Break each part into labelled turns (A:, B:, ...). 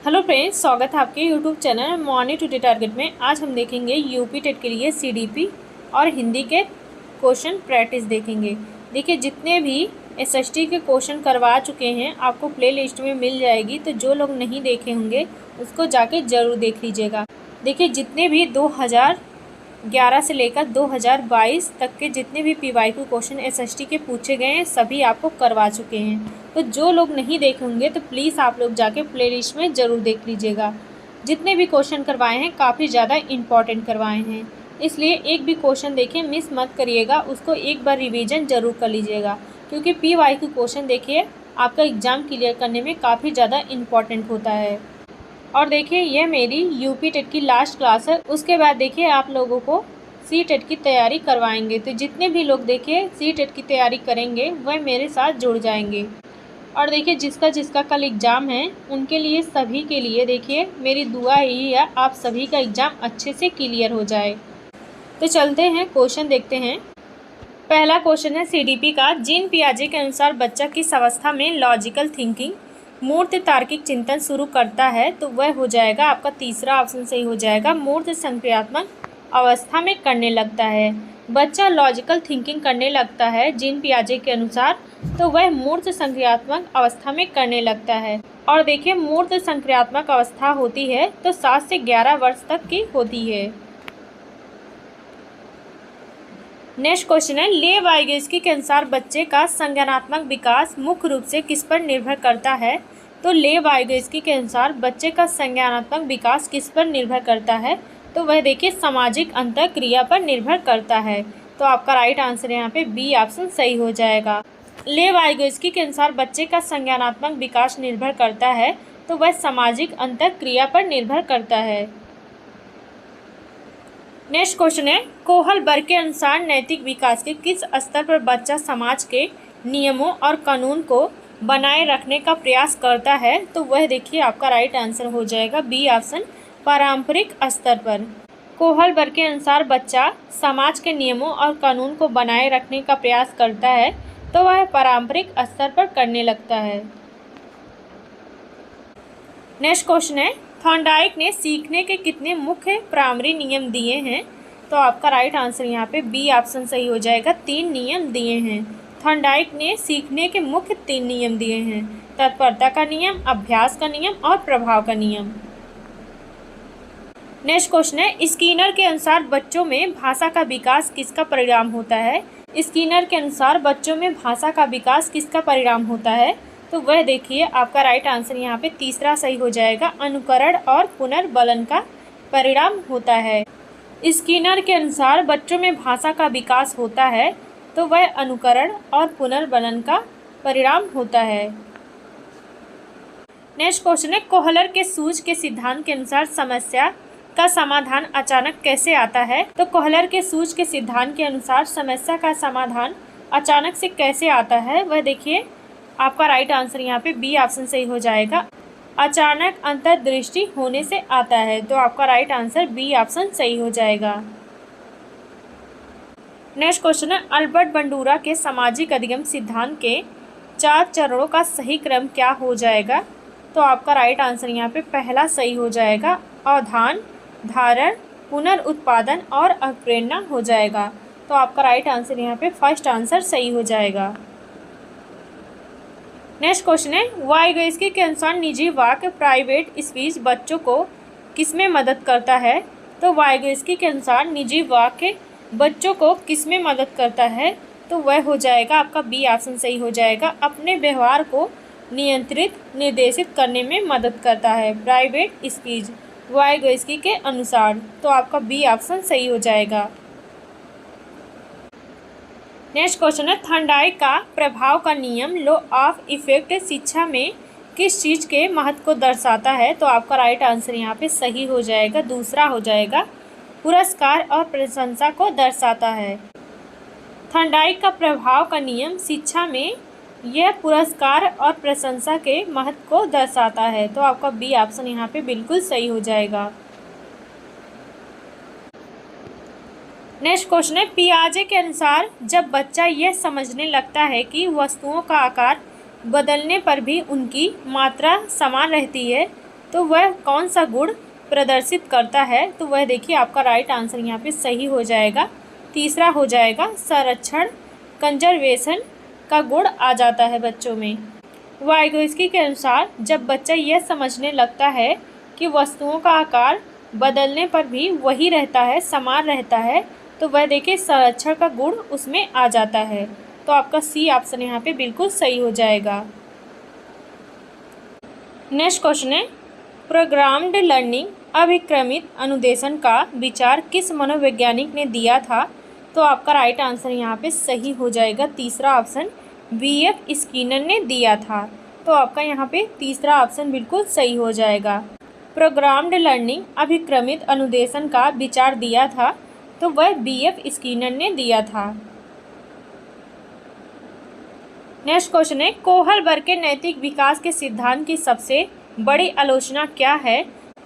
A: Hello friends, स्वागत है आपके YouTube channel morning today target में। आज हम देखेंगे यूपी टेट के लिए सीडीपी और हिंदी के क्वेश्चन प्रैक्टिस देखेंगे। देखिए, जितने भी एसएसटी के क्वेश्चन करवा चुके हैं आपको प्लेलिस्ट में मिल जाएगी, तो जो लोग नहीं देखे होंगे उसको जाके ज़रूर देख लीजिएगा। देखिए, जितने भी 2011 से लेकर 2022 तक के जितने भी पीवाईक्यू क्वेश्चन एसएसटी के पूछे गए हैं सभी आपको करवा चुके हैं। तो जो लोग नहीं देखे होंगे तो प्लीज़ आप लोग जाके प्लेलिस्ट में ज़रूर देख लीजिएगा। जितने भी क्वेश्चन करवाए हैं काफ़ी ज़्यादा इम्पॉर्टेंट करवाए हैं, इसलिए एक भी क्वेश्चन देखें मिस मत करिएगा, उसको एक बार रिवीजन ज़रूर कर लीजिएगा। क्योंकि पीवाईक्यू क्वेश्चन देखिए आपका एग्ज़ाम क्लियर करने में काफ़ी ज़्यादा इम्पॉर्टेंट होता है। और देखिए, यह मेरी यूपी टेट की लास्ट क्लास है। उसके बाद देखिए आप लोगों को सी टेट की तैयारी करवाएंगे। तो जितने भी लोग देखिए सी टेट की तैयारी करेंगे वह मेरे साथ जुड़ जाएंगे। और देखिए, जिसका जिसका कल एग्ज़ाम है उनके लिए सभी के लिए देखिए मेरी दुआ यही है, आप सभी का एग्ज़ाम अच्छे से क्लियर हो जाए। तो चलते हैं, क्वेश्चन देखते हैं। पहला क्वेश्चन है सीडीपी का। जीन पियाजे के अनुसार बच्चा किस अवस्था में लॉजिकल थिंकिंग मूर्त तार्किक चिंतन शुरू करता है? तो वह हो जाएगा आपका तीसरा ऑप्शन सही हो जाएगा, मूर्त संक्रियात्मक अवस्था में करने लगता है। बच्चा लॉजिकल थिंकिंग करने लगता है जीन पियाजे के अनुसार, तो वह मूर्त संक्रियात्मक अवस्था में करने लगता है। और देखिए, मूर्त संक्रियात्मक अवस्था होती है तो 7 से 11 वर्ष तक की होती है। नेक्स्ट क्वेश्चन है, ले वाइगोत्स्की के अनुसार बच्चे का संज्ञानात्मक विकास मुख्य रूप से किस पर निर्भर करता है? तो ले वाइगोत्स्की के अनुसार बच्चे का संज्ञानात्मक विकास किस पर निर्भर करता है? तो वह देखिए सामाजिक अंतःक्रिया पर निर्भर करता है। तो आपका राइट आंसर यहाँ पे बी ऑप्शन सही हो जाएगा। ले वाइगोत्स्की के अनुसार बच्चे का संज्ञानात्मक विकास निर्भर करता है तो वह सामाजिक अंतःक्रिया पर निर्भर करता है। नेक्स्ट क्वेश्चन है, कोहलबर्ग के अनुसार नैतिक विकास के किस स्तर पर बच्चा समाज के नियमों और कानून को बनाए रखने का प्रयास करता है? तो वह देखिए आपका राइट आंसर हो जाएगा बी ऑप्शन, पारंपरिक स्तर पर। कोहलबर्ग के अनुसार बच्चा समाज के नियमों और कानून को बनाए रखने का प्रयास करता है तो वह पारंपरिक स्तर पर करने लगता है। नेक्स्ट क्वेश्चन है, थॉर्नडाइक ने सीखने के कितने मुख्य प्राइमरी नियम दिए हैं? तो आपका राइट आंसर यहाँ पे बी ऑप्शन सही हो जाएगा, 3 नियम दिए हैं। थॉर्नडाइक ने सीखने के मुख्य 3 नियम दिए हैं, तत्परता का नियम, अभ्यास का नियम और प्रभाव का नियम। नेक्स्ट क्वेश्चन है, स्किनर के अनुसार बच्चों में भाषा का विकास किसका परिणाम होता है? स्किनर के अनुसार बच्चों में भाषा का विकास किसका परिणाम होता है? तो वह देखिए आपका राइट आंसर यहाँ पे तीसरा सही हो जाएगा, अनुकरण और पुनर्बलन का परिणाम होता है। स्किनर के अनुसार बच्चों में भाषा का विकास होता है तो वह अनुकरण और पुनर्बलन का परिणाम होता है। नेक्स्ट क्वेश्चन है, कोहलर के सूझ के सिद्धांत के अनुसार समस्या का समाधान अचानक कैसे आता है? तो कोहलर के सूझ के सिद्धांत के अनुसार समस्या का समाधान अचानक से कैसे आता है? वह देखिए आपका राइट आंसर यहाँ पे बी ऑप्शन सही हो जाएगा, अचानक अंतर्दृष्टि होने से आता है। तो आपका राइट आंसर बी ऑप्शन सही हो जाएगा। नेक्स्ट क्वेश्चन है, अल्बर्ट बंडूरा के सामाजिक अधिगम सिद्धांत के 4 चरणों का सही क्रम क्या हो जाएगा? तो आपका राइट आंसर यहाँ पे पहला सही हो जाएगा, अवधान, धारण, पुनर्उत्पादन और अप्रेरणा हो जाएगा। तो आपका राइट आंसर यहाँ पे फर्स्ट आंसर सही हो जाएगा। नेक्स्ट क्वेश्चन है, वाइगोत्स्की के अनुसार निजी वाक्य प्राइवेट स्पीच बच्चों को किसमें मदद करता है? तो वाइगोत्स्की के अनुसार निजी वाक्य बच्चों को किसमें मदद करता है? तो वह हो जाएगा आपका बी ऑप्शन सही हो जाएगा, अपने व्यवहार को नियंत्रित निर्देशित करने में मदद करता है, प्राइवेट स्पीच वाइगोत्स्की के अनुसार। तो आपका बी ऑप्शन सही हो जाएगा। नेक्स्ट क्वेश्चन है, थॉर्नडाइक का प्रभाव का नियम लॉ ऑफ इफेक्ट शिक्षा में किस चीज़ के महत्व को दर्शाता है? तो आपका राइट आंसर यहाँ पे सही हो जाएगा, दूसरा हो जाएगा, पुरस्कार और प्रशंसा को दर्शाता है। थॉर्नडाइक का प्रभाव का नियम शिक्षा में यह पुरस्कार और प्रशंसा के महत्व को दर्शाता है। तो आपका बी ऑप्शन यहाँ पे बिल्कुल सही हो जाएगा। नेक्स्ट क्वेश्चन है, पियाजे के अनुसार जब बच्चा यह समझने लगता है कि वस्तुओं का आकार बदलने पर भी उनकी मात्रा समान रहती है तो वह कौन सा गुण प्रदर्शित करता है? तो वह देखिए आपका राइट आंसर यहाँ पे सही हो जाएगा, तीसरा हो जाएगा संरक्षण, कंजर्वेशन का गुण आ जाता है बच्चों में। वाइगोत्स्की के अनुसार जब बच्चा यह समझने लगता है कि वस्तुओं का आकार बदलने पर भी वही रहता है, समान रहता है, तो वह देखिए संरक्षण का गुण उसमें आ जाता है। तो आपका सी ऑप्शन यहाँ पे बिल्कुल सही हो जाएगा। नेक्स्ट क्वेश्चन है, प्रोग्राम्ड लर्निंग अभिक्रमित अनुदेशन का विचार किस मनोवैज्ञानिक ने दिया था? तो आपका राइट आंसर यहाँ पे सही हो जाएगा, तीसरा ऑप्शन BF स्किनर ने दिया था। तो आपका यहाँ पे तीसरा ऑप्शन बिल्कुल सही हो जाएगा। प्रोग्राम्ड लर्निंग अभिक्रमित अनुदेशन का विचार दिया था, तो वह BF स्किनर ने दिया था। नेक्स्ट क्वेश्चन है, कोहलबर्ग के नैतिक विकास के सिद्धांत की सबसे बड़ी आलोचना क्या है?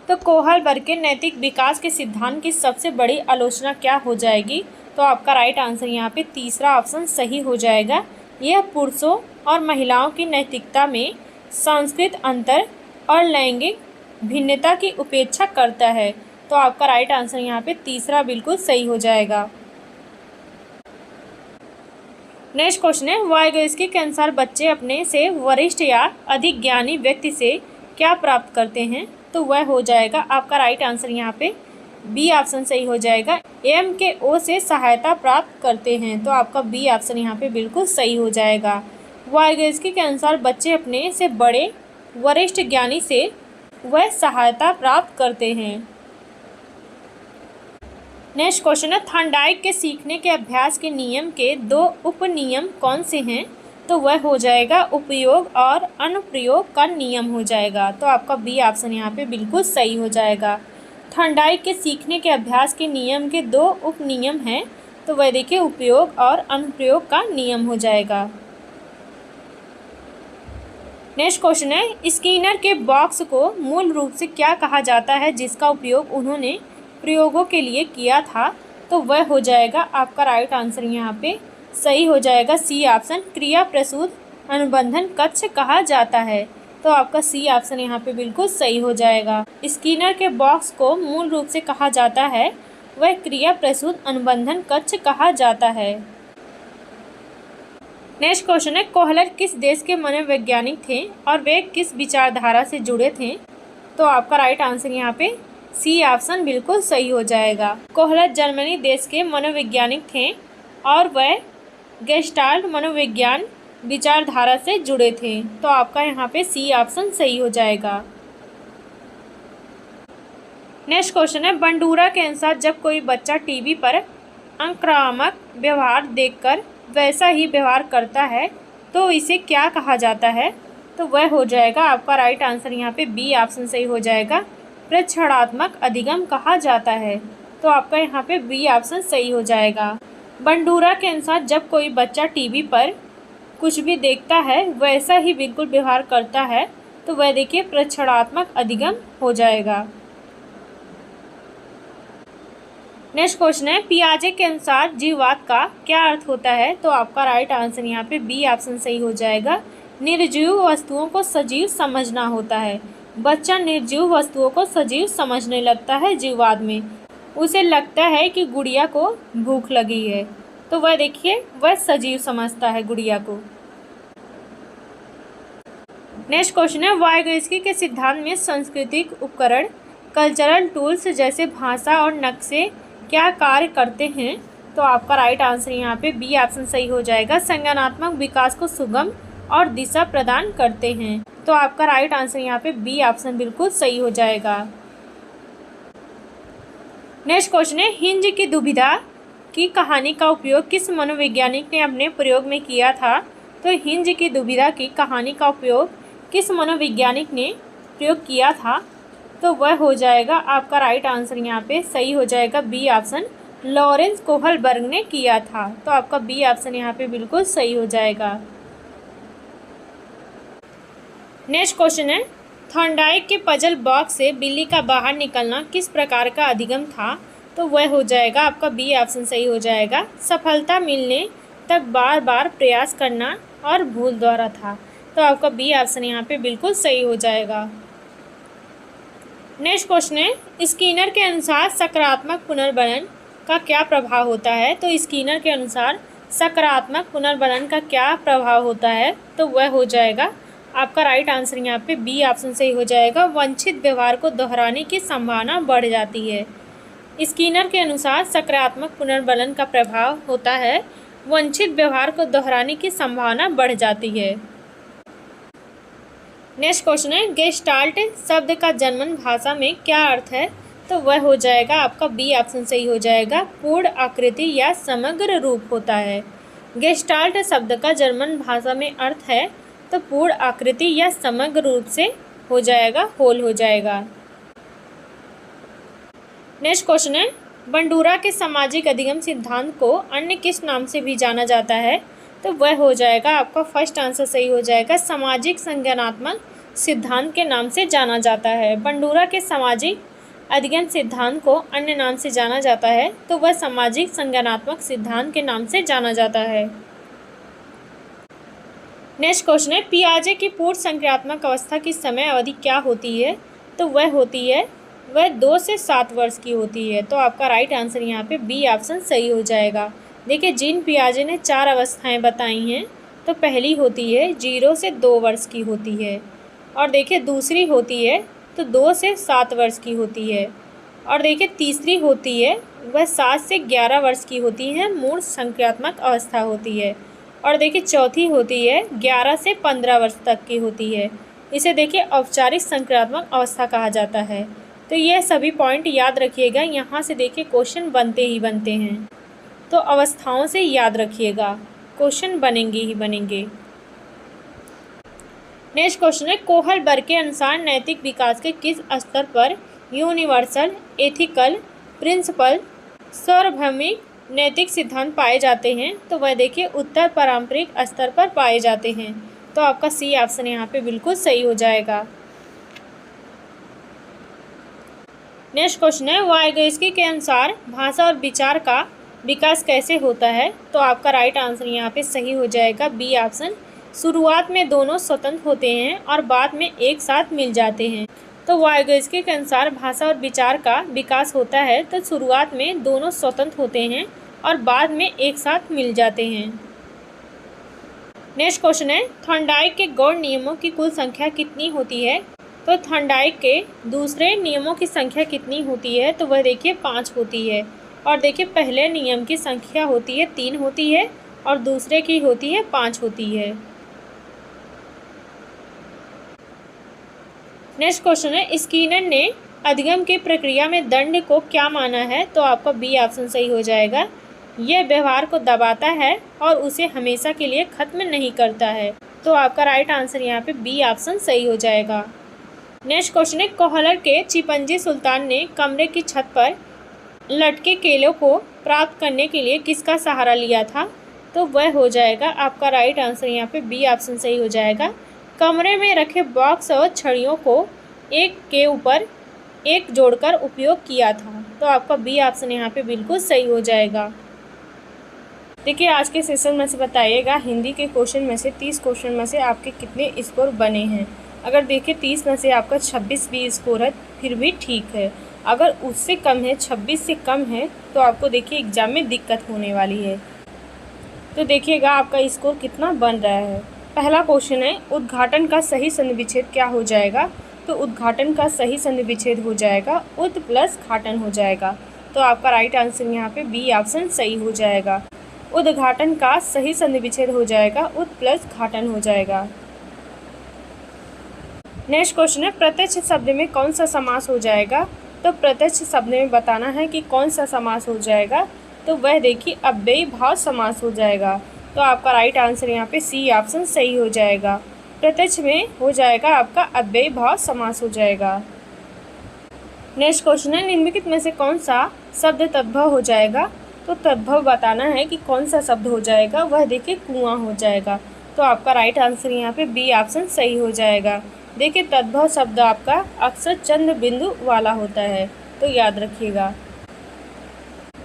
A: तो कोहलबर्ग के नैतिक विकास के सिद्धांत की सबसे बड़ी आलोचना क्या हो जाएगी? तो आपका राइट आंसर यहाँ पे तीसरा ऑप्शन सही हो जाएगा। यह पुरुषों और महिलाओं की नैतिकता में सांस्कृतिक अंतर और लैंगिक भिन्नता की उपेक्षा करता है। तो आपका राइट आंसर यहाँ पे तीसरा बिल्कुल सही हो जाएगा। नेक्स्ट क्वेश्चन है, वाइगोत्स्की के अनुसार बच्चे अपने से वरिष्ठ या अधिक ज्ञानी व्यक्ति से क्या प्राप्त करते हैं? तो वह हो जाएगा आपका राइट आंसर यहाँ पे बी ऑप्शन सही हो जाएगा, एम के ओ से सहायता प्राप्त करते हैं। तो आपका बी ऑप्शन यहाँ पे बिल्कुल सही हो जाएगा। वाइगोत्स्की के अनुसार बच्चे अपने से बड़े वरिष्ठ ज्ञानी से वह सहायता प्राप्त करते हैं। नेक्स्ट क्वेश्चन है, थॉर्नडाइक के सीखने के अभ्यास के नियम के 2 उपनियम कौन से हैं? तो वह हो जाएगा उपयोग और अनुप्रयोग का नियम हो जाएगा। तो आपका बी ऑप्शन यहाँ पे बिल्कुल सही हो जाएगा। थॉर्नडाइक के सीखने के अभ्यास के नियम के 2 उपनियम हैं, तो वह देखिए उपयोग और अनुप्रयोग का नियम हो जाएगा। नेक्स्ट क्वेश्चन है, स्किनर के बॉक्स को मूल रूप से क्या कहा जाता है जिसका उपयोग उन्होंने प्रयोगों के लिए किया था? तो वह हो जाएगा आपका राइट आंसर यहाँ पे सही हो जाएगा, सी ऑप्शन क्रिया प्रसूत अनुबंधन कक्ष कहा जाता है। तो आपका सी ऑप्शन यहाँ पे बिल्कुल सही हो जाएगा। स्किनर के बॉक्स को मूल रूप से कहा जाता है वह क्रिया प्रसूत अनुबंधन कक्ष कहा जाता है। नेक्स्ट क्वेश्चन है, कोहलर किस देश के मनोवैज्ञानिक थे और वे किस विचारधारा से जुड़े थे? तो आपका राइट आंसर यहाँ पे सी ऑप्शन बिल्कुल सही हो जाएगा। कोहलर जर्मनी देश के मनोवैज्ञानिक थे और वह गेस्टाल्ट मनोविज्ञान विचारधारा से जुड़े थे। तो आपका यहाँ पे सी ऑप्शन सही हो जाएगा। नेक्स्ट क्वेश्चन है, बंडूरा के अनुसार जब कोई बच्चा टीवी पर आक्रामक व्यवहार देखकर वैसा ही व्यवहार करता है तो इसे क्या कहा जाता है? तो वह हो जाएगा आपका राइट आंसर यहाँ पे बी ऑप्शन सही हो जाएगा, प्रक्षणात्मक अधिगम कहा जाता है। तो आपका यहाँ पे बी ऑप्शन सही हो जाएगा। बंडूरा के अनुसार जब कोई बच्चा टीवी पर कुछ भी देखता है वैसा ही बिल्कुल व्यवहार करता है तो वह देखिए प्रक्षणात्मक अधिगम हो जाएगा। नेक्स्ट क्वेश्चन है, पियाजे के अनुसार जीववाद का क्या अर्थ होता है? तो आपका राइट आंसर यहाँ पे बी ऑप्शन सही हो जाएगा, निर्जीव वस्तुओं को सजीव समझना होता है। बच्चा निर्जीव वस्तुओं को सजीव समझने लगता है जीववाद में। उसे लगता है कि गुड़िया को भूख लगी है तो वह देखिए वह सजीव समझता है गुड़िया को। नेक्स्ट क्वेश्चन है, वाइगोत्स्की के सिद्धांत में सांस्कृतिक उपकरण कल्चरल टूल्स जैसे भाषा और नक्शे क्या कार्य करते हैं? तो आपका राइट आंसर यहाँ पे बी ऑप्शन सही हो जाएगा, संज्ञानात्मक विकास को सुगम और दिशा प्रदान करते हैं। तो आपका राइट आंसर यहाँ पे बी ऑप्शन बिल्कुल सही हो जाएगा। नेक्स्ट क्वेश्चन है, हिंज की दुविधा की कहानी का उपयोग किस मनोवैज्ञानिक ने अपने प्रयोग में किया था? तो हिंज की दुविधा की कहानी का उपयोग किस मनोवैज्ञानिक ने प्रयोग किया था? तो वह हो जाएगा आपका राइट आंसर यहाँ पे सही हो जाएगा, बी ऑप्शन लॉरेंस कोहलबर्ग ने किया था। तो आपका बी ऑप्शन यहाँ पे बिल्कुल सही हो जाएगा। नेक्स्ट क्वेश्चन है, थॉर्नडाइक के पजल बॉक्स से बिल्ली का बाहर निकलना किस प्रकार का अधिगम था? तो वह हो जाएगा आपका बी ऑप्शन सही हो जाएगा, सफलता मिलने तक बार बार प्रयास करना और भूल द्वारा था। तो आपका बी ऑप्शन यहाँ पे बिल्कुल सही हो जाएगा। नेक्स्ट क्वेश्चन है, स्किनर के अनुसार सकारात्मक पुनर्बनन का क्या प्रभाव होता है। तो स्किनर के अनुसार सकारात्मक पुनर्बनन का क्या प्रभाव होता है, तो वह हो जाएगा आपका राइट आंसर यहाँ पे बी ऑप्शन सही हो जाएगा। वांछित व्यवहार को दोहराने की संभावना बढ़ जाती है। स्किनर के अनुसार सकारात्मक पुनर्बनन का प्रभाव होता है, वांछित व्यवहार को दोहराने की संभावना बढ़ जाती है। नेक्स्ट क्वेश्चन है, गेस्टाल्ट शब्द का जर्मन भाषा में क्या अर्थ है। तो वह हो जाएगा आपका बी ऑप्शन सही हो जाएगा, पूर्ण आकृति या समग्र रूप होता है। गेस्टाल्ट शब्द का जर्मन भाषा में अर्थ है तो पूर्ण आकृति या समग्र रूप से हो जाएगा, होल हो जाएगा। नेक्स्ट क्वेश्चन है, बंडूरा के सामाजिक अधिगम सिद्धांत को अन्य किस नाम से भी जाना जाता है। तो वह हो जाएगा आपका फर्स्ट आंसर सही हो जाएगा, सामाजिक संज्ञानात्मक सिद्धांत के नाम से जाना जाता है। बंडूरा के सामाजिक अधिगम सिद्धांत को अन्य नाम से जाना जाता है तो वह सामाजिक संज्ञानात्मक सिद्धांत के नाम से जाना जाता है। नेक्स्ट क्वेश्चन है, पियाजे की पूर्ण संक्रियात्मक अवस्था की समय अवधि क्या होती है। तो वह होती है 2 से 7 वर्ष की होती है। तो आपका राइट आंसर यहाँ पे बी ऑप्शन सही हो जाएगा। देखिए जीन पियाजे ने 4 अवस्थाएं बताई हैं। तो पहली होती है 0 से 2 वर्ष की होती है, और देखिए दूसरी होती है तो 2 से 7 वर्ष की होती है, और देखिए तीसरी होती है वह 7 से 11 वर्ष की होती है, मूर्ण संक्रियात्मक अवस्था होती है, और देखिए चौथी होती है 11 से 15 वर्ष तक की होती है। इसे देखिए औपचारिक संक्रियात्मक अवस्था कहा जाता है। तो यह सभी पॉइंट याद रखिएगा, यहाँ से देखिए क्वेश्चन बनते ही बनते हैं, तो अवस्थाओं से याद रखिएगा, क्वेश्चन बनेंगे ही बनेंगे। नेक्स्ट क्वेश्चन है, कोहलबर्ग के अनुसार नैतिक विकास के किस स्तर पर यूनिवर्सल एथिकल प्रिंसिपल सार्वभौमिक नैतिक सिद्धांत पाए जाते हैं। तो वह देखिए उत्तर पारंपरिक स्तर पर पाए जाते हैं। तो आपका सी ऑप्शन यहाँ पे बिल्कुल सही हो जाएगा। नेक्स्ट क्वेश्चन है, वाइगोत्स्की के अनुसार भाषा और विचार का विकास कैसे होता है। तो आपका राइट आंसर यहाँ पे सही हो जाएगा, बी ऑप्शन। शुरुआत में दोनों स्वतंत्र होते हैं और बाद में एक साथ मिल जाते हैं। तो वाइगोत्स्की के अनुसार भाषा और विचार का विकास होता है तो शुरुआत में दोनों स्वतंत्र होते हैं और बाद में एक साथ मिल जाते हैं। नेक्स्ट क्वेश्चन है, थॉर्नडाइक के गौण नियमों की कुल संख्या कितनी होती है। तो थॉर्नडाइक के दूसरे नियमों की संख्या कितनी होती है। तो वह देखिए 5 होती है, और देखिए पहले नियम की संख्या होती है 3 होती है और दूसरे की होती है 5 होती है। नेक्स्ट क्वेश्चन है, स्किनर ने अधिगम की प्रक्रिया में दंड को क्या माना है। तो आपका बी ऑप्शन सही हो जाएगा, यह व्यवहार को दबाता है और उसे हमेशा के लिए खत्म नहीं करता है। तो आपका राइट आंसर यहाँ पे बी ऑप्शन सही हो जाएगा। नेक्स्ट क्वेश्चन है, कोहलर के चिपंजी सुल्तान ने कमरे की छत पर लटके केलों को प्राप्त करने के लिए किसका सहारा लिया था। तो वह हो जाएगा आपका राइट आंसर यहाँ पे बी ऑप्शन सही हो जाएगा। कमरे में रखे बॉक्स और छड़ियों को एक के ऊपर एक जोड़कर उपयोग किया था। तो आपका बी ऑप्शन यहाँ पे बिल्कुल सही हो जाएगा। देखिए आज के सेशन में से बताइएगा हिंदी के क्वेश्चन में से 30 क्वेश्चन में से आपके कितने स्कोर बने हैं। अगर देखिए 30 में से आपका 26 भी स्कोर है फिर भी ठीक है, अगर उससे कम है 26 से कम है तो आपको देखिए एग्ज़ाम में दिक्कत होने वाली है। तो देखिएगा आपका स्कोर कितना बन रहा है। पहला क्वेश्चन है, उद्घाटन का सही संधिविच्छेद क्या हो जाएगा। तो उद्घाटन का सही संधिविच्छेद हो जाएगा उद प्लस घाटन हो जाएगा। तो आपका राइट आंसर यहाँ पे बी ऑप्शन सही हो जाएगा। उद्घाटन का सही संधिविच्छेद हो जाएगा उद प्लस घाटन हो जाएगा। नेक्स्ट क्वेश्चन है, प्रत्यक्ष शब्द में कौन सा समास हो जाएगा। तो प्रत्यक्ष शब्द में बताना है कि कौन सा समास हो जाएगा। तो वह देखिए अव्ययी भाव समास हो जाएगा। तो आपका राइट आंसर यहाँ पे सी ऑप्शन सही हो जाएगा। प्रत्यक्ष में हो जाएगा आपका अव्ययी भाव समास हो जाएगा। नेक्स्ट क्वेश्चन है, निम्नलिखित में से कौन सा शब्द तद्भव हो जाएगा। तो तद्भव बताना है कि कौन सा शब्द हो जाएगा। वह देखिए कुआं हो जाएगा। तो आपका राइट आंसर यहाँ पे बी ऑप्शन सही हो जाएगा। देखिए तद्भव शब्द आपका अक्सर चंद्र बिंदु वाला होता है, तो याद रखिएगा।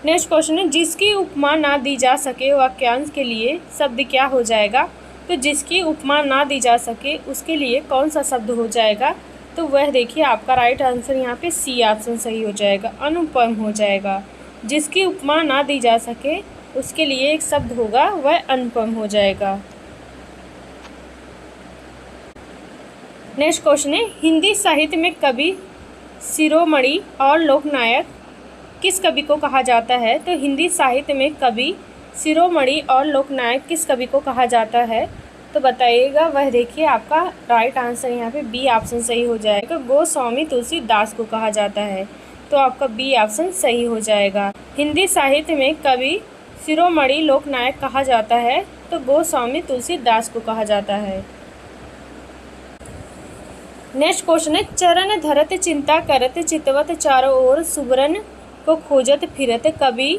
A: नेक्स्ट क्वेश्चन है, जिसकी उपमा ना दी जा सके वाक्यांश के लिए शब्द क्या हो जाएगा। तो जिसकी उपमा ना दी जा सके उसके लिए कौन सा शब्द हो जाएगा। तो वह देखिए आपका राइट आंसर यहाँ पे सी ऑप्शन सही हो जाएगा, अनुपम हो जाएगा। जिसकी उपमा ना दी जा सके उसके लिए एक शब्द होगा, वह अनुपम हो जाएगा। नेक्स्ट क्वेश्चन है, हिंदी साहित्य में कवि शिरोमणि और लोकनायक किस कवि को कहा जाता है? तो हिंदी साहित्य में कवि शिरोमणि और लोकनायक किस कवि को कहा जाता है? तो बताइएगा। वह देखिए आपका राइट आंसर यहाँ पे बी ऑप्शन सही हो जाएगा, गोस्वामी तुलसीदास को कहा जाता है। तो आपका बी ऑप्शन सही हो जाएगा। हिंदी साहित्य में कवि शिरोमणि लोकनायक कहा जाता है तो गोस्वामी तुलसीदास को कहा जाता है। नेक्स्ट क्वेश्चन है, चरण धरत चिंता करत चितवत चारों ओर सुबरन को खोजत फिरत कवि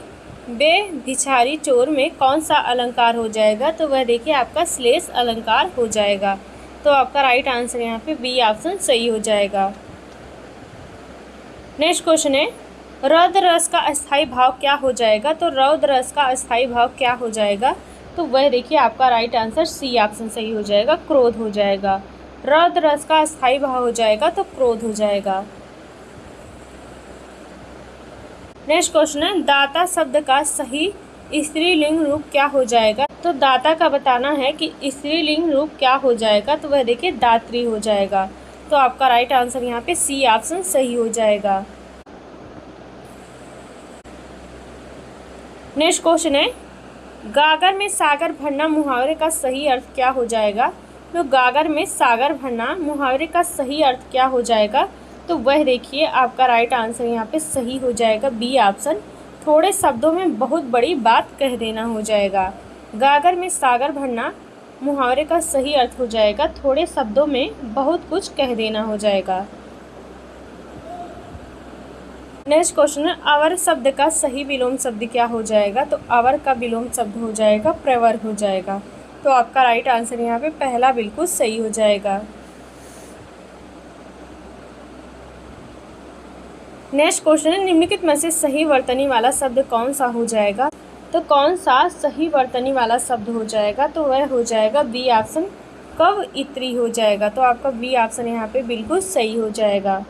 A: बे भिखारी चोर में कौन सा अलंकार हो जाएगा? तो वह देखिए आपका श्लेष अलंकार हो जाएगा। तो आपका राइट आंसर यहाँ पे बी ऑप्शन सही हो जाएगा। नेक्स्ट क्वेश्चन है, रौद्र रस का अस्थायी भाव क्या हो जाएगा? तो रौद्र रस का अस्थायी भाव क्या हो जाएगा? तो वह देखिए आपका राइट आंसर सी ऑप्शन सही हो जाएगा, क्रोध हो जाएगा। रौद्र रस का अस्थायी भाव हो जाएगा तो क्रोध हो जाएगा। नेक्स्ट क्वेश्चन है, दाता शब्द का सही स्त्रीलिंग रूप क्या हो जाएगा? तो दाता का बताना है कि स्त्रीलिंग रूप क्या हो जाएगा। तो वह देखिए दात्री हो जाएगा। तो आपका राइट आंसर यहाँ पे सी ऑप्शन सही हो जाएगा। नेक्स्ट क्वेश्चन है, गागर में सागर भरना मुहावरे का सही अर्थ क्या हो जाएगा? तो गागर में सागर भरना मुहावरे का सही अर्थ क्या हो जाएगा? तो वह देखिए आपका राइट आंसर यहाँ पे सही हो जाएगा, बी ऑप्शन, थोड़े शब्दों में बहुत बड़ी बात कह देना हो जाएगा। गागर में सागर भरना मुहावरे का सही अर्थ हो जाएगा, थोड़े शब्दों में बहुत कुछ कह देना हो जाएगा। नेक्स्ट क्वेश्चन है, अवर शब्द का सही विलोम शब्द क्या हो जाएगा? तो अवर का विलोम शब्द हो जाएगा प्रवर हो जाएगा। तो आपका राइट आंसर यहाँ पे पहला बिल्कुल सही हो जाएगा। नेक्स्ट क्वेश्चन है, निम्नलिखित में से सही वर्तनी वाला शब्द कौन सा हो जाएगा? तो कौन सा सही वर्तनी वाला शब्द हो जाएगा? तो वह हो जाएगा बी ऑप्शन, कवयित्री हो जाएगा। तो आपका बी ऑप्शन यहाँ पे बिल्कुल सही हो जाएगा।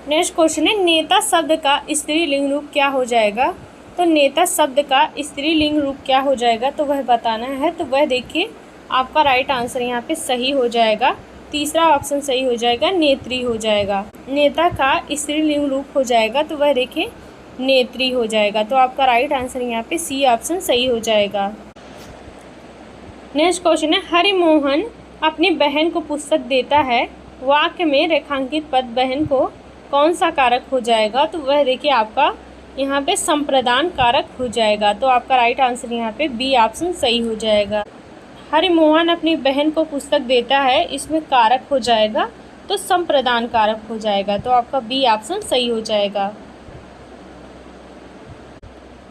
A: नेक्स्ट क्वेश्चन है, नेता शब्द का स्त्रीलिंग रूप क्या हो जाएगा? तो नेता शब्द का स्त्रीलिंग रूप क्या हो जाएगा? तो वह बताना है। तो वह देखिए आपका राइट आंसर यहाँ पे सही हो जाएगा, तीसरा ऑप्शन सही हो जाएगा, नेत्री हो जाएगा। नेता का स्त्रीलिंग रूप हो जाएगा तो वह देखिए नेत्री हो जाएगा। तो आपका राइट आंसर यहाँ पे सी ऑप्शन सही हो जाएगा। नेक्स्ट क्वेश्चन है, हरिमोहन अपनी बहन को पुस्तक देता है, वाक्य में रेखांकित पद बहन को कौन सा कारक हो जाएगा? तो वह देखिए आपका यहाँ पे संप्रदान कारक हो जाएगा। तो आपका राइट आंसर यहाँ पे बी ऑप्शन सही हो जाएगा। हरिमोहन अपनी बहन को पुस्तक देता है, इसमें कारक हो जाएगा तो संप्रदान कारक हो जाएगा। तो आपका बी ऑप्शन सही हो जाएगा।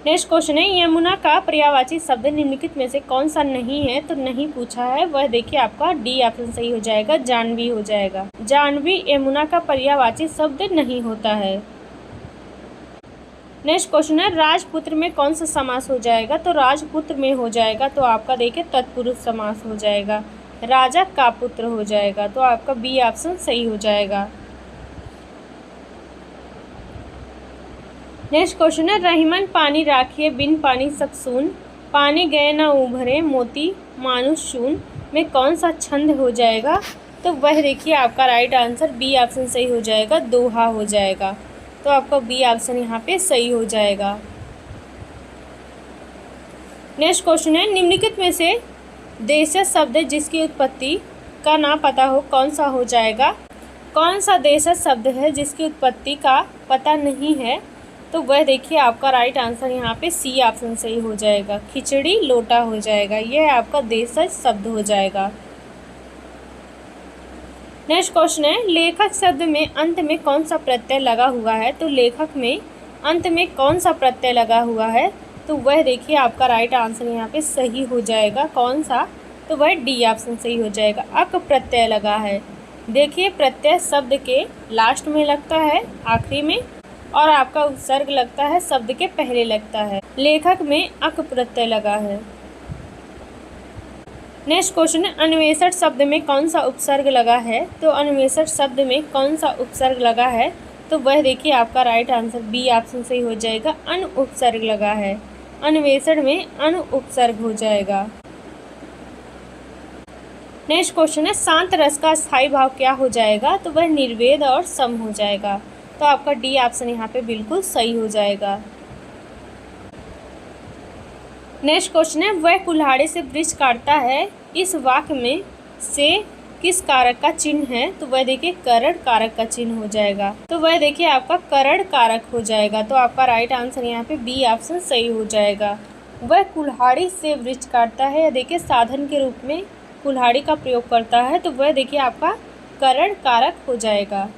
A: नेक्स्ट क्वेश्चन है, यमुना का पर्यायवाची शब्द निम्नलिखित में से कौन सा नहीं है? तो नहीं पूछा है, वह देखिए आपका डी ऑप्शन सही हो जाएगा, जाह्नवी हो जाएगा। जाह्नवी यमुना का पर्यायवाची शब्द नहीं होता है। नेक्स्ट क्वेश्चन है, राजपुत्र में कौन सा समास हो जाएगा? तो राजपुत्र में हो जाएगा तो आपका देखिए तत्पुरुष समास हो जाएगा, राजा का पुत्र हो जाएगा। तो आपका बी ऑप्शन सही हो जाएगा। नेक्स्ट क्वेश्चन है, रहीमन पानी राखिए बिन पानी सब सून, पानी गए न उभरे मोती मानुष शून में कौन सा छंद हो जाएगा? तो वह देखिए आपका राइट आंसर बी ऑप्शन सही हो जाएगा, दोहा हो जाएगा। तो आपका बी ऑप्शन यहाँ पे सही हो जाएगा। नेक्स्ट क्वेश्चन है, निम्नलिखित में से देशज शब्द जिसकी उत्पत्ति का ना पता हो कौन सा हो जाएगा? कौन सा देशज शब्द है जिसकी उत्पत्ति का पता नहीं है? तो वह देखिए आपका राइट आंसर यहाँ पे सी ऑप्शन सही हो जाएगा, खिचड़ी लोटा हो जाएगा। यह आपका देशज शब्द हो जाएगा। नेक्स्ट क्वेश्चन है, लेखक शब्द में अंत में कौन सा प्रत्यय लगा हुआ है? तो लेखक में अंत में कौन सा प्रत्यय लगा हुआ है? तो वह देखिए आपका राइट आंसर यहाँ पे सही हो जाएगा, कौन सा? तो वह डी ऑप्शन सही हो जाएगा, अक प्रत्यय लगा है। देखिए प्रत्यय शब्द के लास्ट में लगता है, आखिरी में, और आपका उपसर्ग लगता है शब्द के पहले लगता है। लेखक में अक प्रत्यय लगा है। नेक्स्ट क्वेश्चन है अन्वेषण शब्द में कौन सा उपसर्ग लगा है। तो अन्वेषण शब्द में कौन सा उपसर्ग लगा है, तो वह देखिए आपका राइट आंसर बी ऑप्शन सही हो जाएगा, अन उपसर्ग लगा है। अन्वेषण में अन उपसर्ग हो जाएगा। नेक्स्ट क्वेश्चन है शांत रस का स्थायी भाव क्या हो जाएगा, तो वह निर्वेद और सम हो जाएगा। तो आपका डी ऑप्शन यहाँ पे बिल्कुल सही हो जाएगा। नेक्स्ट क्वेश्चन है वह कुल्हाड़ी से वृक्ष काटता है, इस वाक्य में से किस कारक का चिन्ह है, तो वह देखिए करण कारक का चिन्ह हो जाएगा। तो वह देखिए आपका करण कारक हो जाएगा। तो आपका राइट आंसर यहाँ पे बी ऑप्शन सही हो जाएगा। वह कुल्हाड़ी से वृक्ष काटता है, या देखिए साधन के रूप में कुल्हाड़ी का प्रयोग करता है, तो वह देखिए आपका करण कारक हो जाएगा।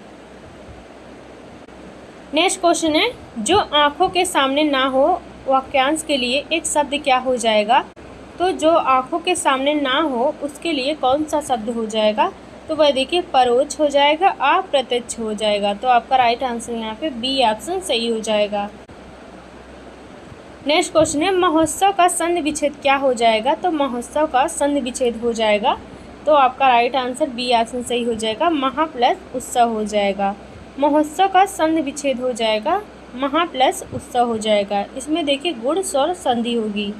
A: नेक्स्ट क्वेश्चन है जो आँखों के सामने ना हो वाक्यांश के लिए एक शब्द क्या हो जाएगा। तो जो आँखों के सामने ना हो उसके लिए कौन सा शब्द हो जाएगा, तो वह देखिए परोक्ष हो जाएगा, अप्रत्यक्ष हो जाएगा। तो आपका राइट आंसर यहाँ पे बी ऑप्शन सही हो जाएगा। नेक्स्ट क्वेश्चन है महोत्सव का संधि विच्छेद क्या हो जाएगा। तो महोत्सव का संधि विच्छेद हो जाएगा। तो आपका राइट आंसर बी ऑप्शन सही हो जाएगा, महा प्लस उत्सव हो जाएगा। महोत्सव का संधि विच्छेद हो जाएगा, महा प्लस उत्सव हो जाएगा। इसमें देखिए गुण स्वर संधि होगी।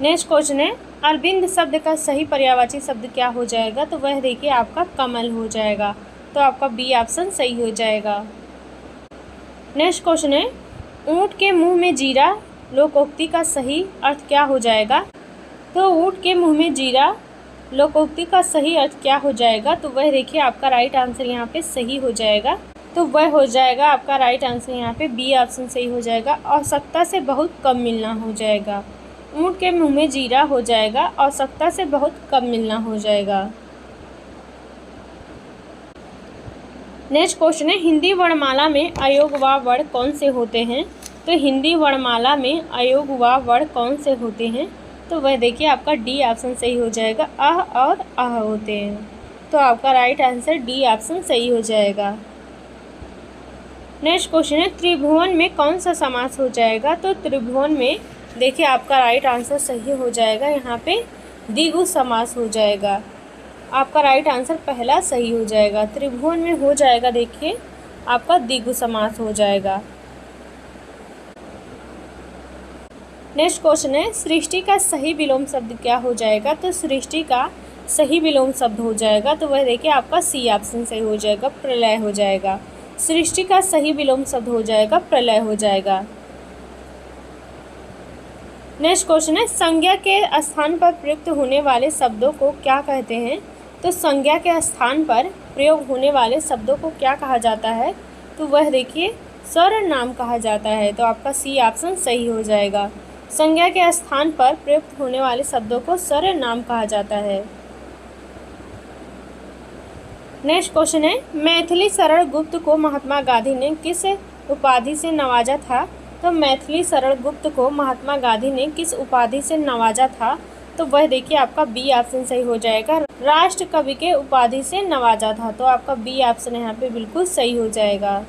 A: नेक्स्ट क्वेश्चन है अरविंद शब्द का सही पर्यायवाची शब्द क्या हो जाएगा। तो वह देखिए आपका कमल हो जाएगा। तो आपका बी ऑप्शन सही हो जाएगा। नेक्स्ट क्वेश्चन है ऊँट के मुंह में जीरा लोकोक्ति का सही अर्थ क्या हो जाएगा। तो ऊँट के मुंह में जीरा लोकोक्ति का सही अर्थ क्या हो जाएगा, तो वह देखिए आपका राइट आंसर यहाँ पे सही हो जाएगा। तो वह हो जाएगा आपका राइट आंसर यहाँ पे बी ऑप्शन सही हो जाएगा, आवश्यकता से बहुत कम मिलना हो जाएगा। ऊँट के मुंह में जीरा हो जाएगा, आवश्यकता से बहुत कम मिलना हो जाएगा। नेक्स्ट क्वेश्चन है हिंदी वर्णमाला में अयोग व वर्ण कौन से होते हैं। तो हिंदी वर्णमाला में अयोग व वर्ण कौन से होते हैं, तो वह देखिए आपका डी ऑप्शन सही हो जाएगा, अह और अह होते हैं। तो आपका राइट आंसर डी ऑप्शन सही हो जाएगा। नेक्स्ट क्वेश्चन है त्रिभुवन में कौन सा समास हो जाएगा। तो त्रिभुवन में देखिए आपका राइट आंसर सही हो जाएगा, यहाँ पे द्विगु समास हो जाएगा। आपका राइट आंसर पहला सही हो जाएगा। त्रिभुवन में हो जाएगा देखिए आपका द्विगु समास हो जाएगा। नेक्स्ट क्वेश्चन है सृष्टि का सही विलोम शब्द क्या हो जाएगा। तो सृष्टि का सही विलोम शब्द हो जाएगा, तो वह देखिए आपका सी ऑप्शन सही हो जाएगा, प्रलय हो जाएगा। सृष्टि का सही विलोम शब्द हो जाएगा, प्रलय हो जाएगा। नेक्स्ट क्वेश्चन है संज्ञा के स्थान पर प्रयुक्त होने वाले शब्दों को क्या कहते हैं। तो संज्ञा के स्थान पर प्रयोग होने वाले शब्दों को क्या कहा जाता है, तो वह देखिए सर्वनाम कहा जाता है। तो आपका सी ऑप्शन सही हो जाएगा। संज्ञा के स्थान पर प्रयुक्त होने वाले शब्दों को सर्वनाम कहा जाता है। नेक्स्ट क्वेश्चन है मैथिली शरण गुप्त को महात्मा गांधी ने किस उपाधि से नवाजा था। तो मैथिली शरण गुप्त को महात्मा गांधी ने किस उपाधि से नवाजा था, तो वह देखिए आपका बी ऑप्शन सही हो जाएगा, राष्ट्र कवि के उपाधि से नवाजा था। तो आपका बी ऑप्शन यहाँ पे बिल्कुल सही हो जाएगा।